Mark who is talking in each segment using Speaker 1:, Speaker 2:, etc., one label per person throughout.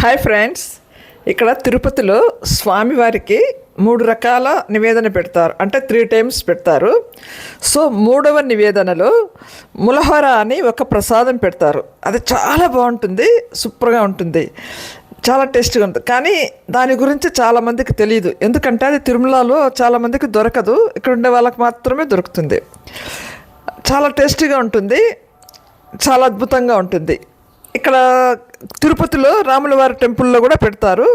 Speaker 1: Hi friends, ఇక్కడ తిరుపతిలో స్వామివారికి 3 రకాల నివేదన పెడతారు, అంటే 3 టైమ్స్ పెడతారు. సో 3వ నివేదనలో ములహర అని ఒక ప్రసాదం పెడతారు. అది చాలా బాగుంటుంది, సూపర్గా ఉంటుంది, చాలా టేస్ట్గా ఉంటుంది. కానీ దాని గురించి చాలామందికి తెలియదు, ఎందుకంటే అది తిరుమలలో చాలామందికి దొరకదు, ఇక్కడ ఉండే వాళ్ళకి మాత్రమే దొరుకుతుంది. చాలా టేస్టీగా ఉంటుంది, చాలా అద్భుతంగా ఉంటుంది. ఇక్కడ తిరుపతిలో రాములవారి టెంపుల్లో కూడా పెడతారు.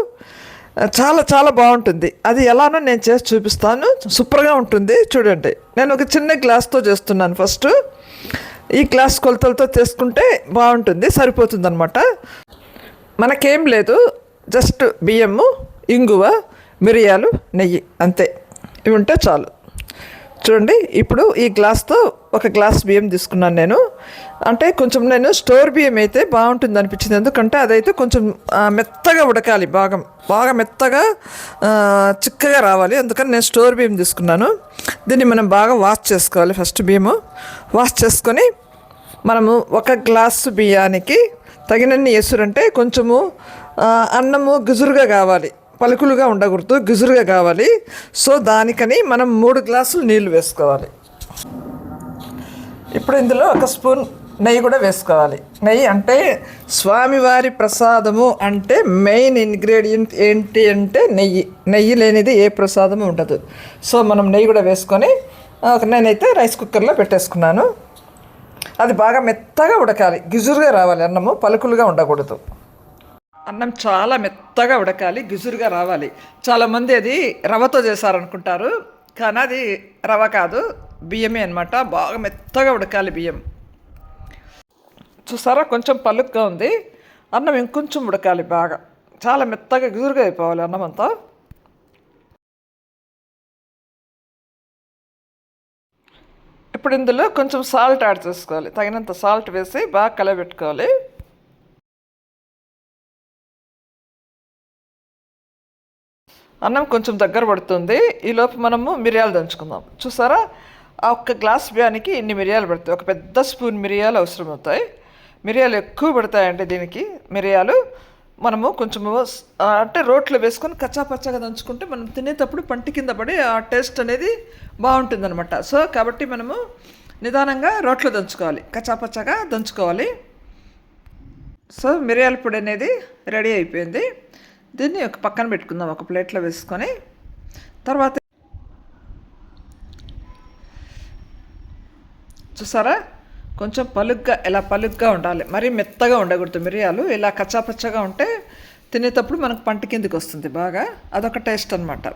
Speaker 1: చాలా చాలా బాగుంటుంది. అది ఎలానో నేను చేసి చూపిస్తాను, సూపర్గా ఉంటుంది. చూడండి, నేను ఒక చిన్న గ్లాస్తో చేస్తున్నాను. ఫస్ట్ ఈ గ్లాస్ కొలతలతో చేసుకుంటే బాగుంటుంది, సరిపోతుంది అనమాట. మనకేం లేదు, జస్ట్ బియ్యము, ఇంగువ, మిరియాలు, నెయ్యి, అంతే. ఇవి ఉంటే చాలు. చూడండి, ఇప్పుడు ఈ గ్లాస్తో ఒక గ్లాస్ బియ్యం తీసుకున్నాను నేను. అంటే కొంచెం నేను స్టోర్ బియ్యం అయితే బాగుంటుంది అనిపించింది, ఎందుకంటే అదైతే కొంచెం మెత్తగా ఉడకాలి, బాగా మెత్తగా చిక్కగా రావాలి. అందుకని నేను స్టోర్ బియ్యం తీసుకున్నాను. దీన్ని మనం బాగా వాష్ చేసుకోవాలి. ఫస్ట్ బియ్యము వాష్ చేసుకొని మనము ఒక గ్లాసు బియ్యానికి తగినన్ని ఎసురంటే కొంచెము అన్నము గుజురుగా కావాలి, పలుకులుగా ఉండకూడదు, గుజురుగా కావాలి. సో దానికని మనం 3 గ్లాసులు నీళ్ళు వేసుకోవాలి. ఇప్పుడు ఇందులో 1 స్పూన్ నెయ్యి కూడా వేసుకోవాలి. నెయ్యి అంటే స్వామివారి ప్రసాదము అంటే మెయిన్ ఇంగ్రీడియంట్ ఏంటి అంటే నెయ్యి. నెయ్యి లేనిది ఏ ప్రసాదము ఉండదు. సో మనం నెయ్యి కూడా వేసుకొని నేనైతే రైస్ కుక్కర్లో పెట్టేసుకున్నాను. అది బాగా మెత్తగా ఉడకాలి, గిజురుగా రావాలి, అన్నము పలుకులుగా ఉండకూడదు. అన్నం చాలా మెత్తగా ఉడకాలి, గిజురుగా రావాలి. చాలామంది అది రవ్వతో చేశారనుకుంటారు, కానీ అది రవ్వ కాదు, బియ్యమే అనమాట. బాగా మెత్తగా ఉడకాలి బియ్యం. చూసారా, కొంచెం పలుగ్గా ఉంది. అన్నం ఇంకొంచెం ఉడకాలి, బాగా చాలా మెత్తగా గిజురుగా అయిపోవాలి అన్నం అంతా. ఇప్పుడు ఇందులో కొంచెం సాల్ట్ యాడ్ చేసుకోవాలి, తగినంత సాల్ట్ వేసి బాగా కలబెట్టుకోవాలి. అన్నం కొంచెం దగ్గర పడుతుంది. ఈలోపు మనము మిరియాలు దంచుకుందాం. చూసారా, ఆ 1 గ్లాస్ బియ్యానికి ఇన్ని మిరియాలు పడతాయి. ఒక పెద్ద స్పూన్ మిరియాలు అవసరం అవుతాయి. మిరియాలు ఎక్కువ పడతాయంటే దీనికి మిరియాలు మనము కొంచెము అంటే రోట్లో వేసుకొని కచ్చాపచ్చాగా దంచుకుంటే మనం తినేటప్పుడు పంటి కింద పడి ఆ టేస్ట్ అనేది బాగుంటుంది అనమాట. సో కాబట్టి మనము నిదానంగా రోట్లో దంచుకోవాలి, కచ్చాపచ్చాగా దంచుకోవాలి. సో మిరియాల పొడి అనేది రెడీ అయిపోయింది. దీన్ని ఒక పక్కన పెట్టుకుందాం, ఒక ప్లేట్లో వేసుకొని. తర్వాత చూసారా, కొంచెం పలుగ్గా ఉండాలి, మరీ మెత్తగా ఉండకూడదు. మిరియాలు ఇలా కచ్చాపచ్చగా ఉంటే తినేటప్పుడు మనకు పంట కిందికి వస్తుంది బాగా, అదొక టేస్ట్ అనమాట.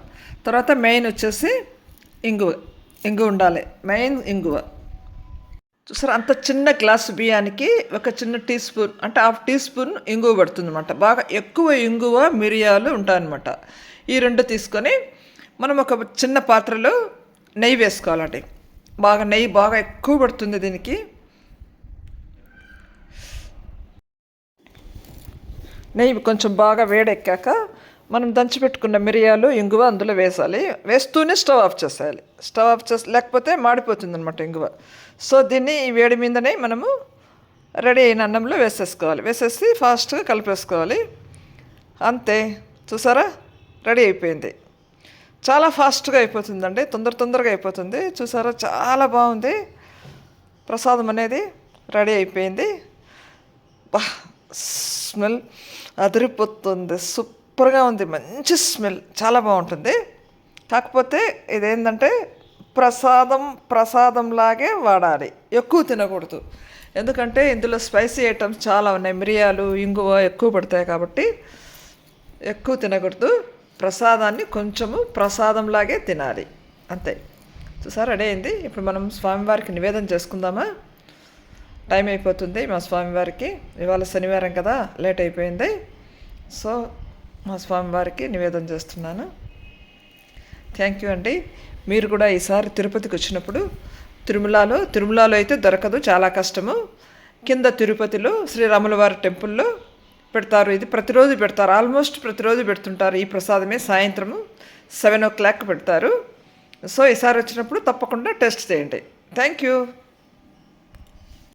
Speaker 1: తర్వాత మెయిన్ వచ్చేసి ఇంగువ ఉండాలి, మెయిన్ ఇంగువ. చూసారా, అంత చిన్న గ్లాసు బియ్యానికి ఒక చిన్న టీ స్పూన్ అంటే 1/2 టీ స్పూన్ ఇంగువ పడుతుంది అనమాట. బాగా ఎక్కువ ఇంగువ, మిరియాలు ఉంటాయన్నమాట. ఈ 2 తీసుకొని మనం ఒక చిన్న పాత్రలో నెయ్యి వేసుకోవాలండి. నెయ్యి బాగా ఎక్కువ పడుతుంది దీనికి. నెయ్యి కొంచెం బాగా వేడెక్కాక మనం దంచిపెట్టుకున్న మిరియాలు, ఇంగువ అందులో వేసాలి. వేస్తూనే స్టవ్ ఆఫ్ చేసేయాలి. స్టవ్ ఆఫ్ చేసి లేకపోతే మాడిపోతుంది అనమాట ఇంగువ. సో దీన్ని ఈ వేడి మీదనే మనము రెడీ అయిన అన్నంలో వేసేసుకోవాలి. వేసేసి ఫాస్ట్గా కలిపేసుకోవాలి, అంతే. చూసారా, రెడీ అయిపోయింది. చాలా ఫాస్ట్గా అయిపోతుందండి, తొందరగా అయిపోతుంది. చూసారా, చాలా బాగుంది. ప్రసాదం అనేది రెడీ అయిపోయింది. స్మెల్ అదిరిపోతుంది, సూపర్గా ఉంది, మంచి స్మెల్, చాలా బాగుంటుంది. కాకపోతే ఇదేంటంటే ప్రసాదంలాగే వాడాలి, ఎక్కువ తినకూడదు. ఎందుకంటే ఇందులో స్పైసీ ఐటమ్స్ చాలా ఉన్నాయి, మిరియాలు, ఇంగువ ఎక్కువ పడతాయి కాబట్టి ఎక్కువ తినకూడదు. ప్రసాదాన్ని కొంచెము ప్రసాదంలాగే తినాలి, అంతే. చూసారా, రెడీ అయింది. ఇప్పుడు మనం స్వామివారికి నివేదన చేసుకుందామా? టైం అయిపోతుంది మా స్వామివారికి. ఇవాళ శనివారం కదా, లేట్ అయిపోయింది. సో మా స్వామివారికి నివేదన చేస్తున్నాను. థ్యాంక్ యూ అండి. మీరు కూడా ఈసారి తిరుపతికి వచ్చినప్పుడు తిరుమలలో అయితే దొరకదు, చాలా కష్టము. కింద తిరుపతిలో శ్రీరాములవారి టెంపుల్లో పెడతారు. ఇది ప్రతిరోజు పెడతారు, ఆల్మోస్ట్ ప్రతిరోజు పెడుతుంటారు. ఈ ప్రసాదమే సాయంత్రము 7 o'clock పెడతారు. సో ఈసారి వచ్చినప్పుడు తప్పకుండా టేస్ట్ చేయండి. Thank you.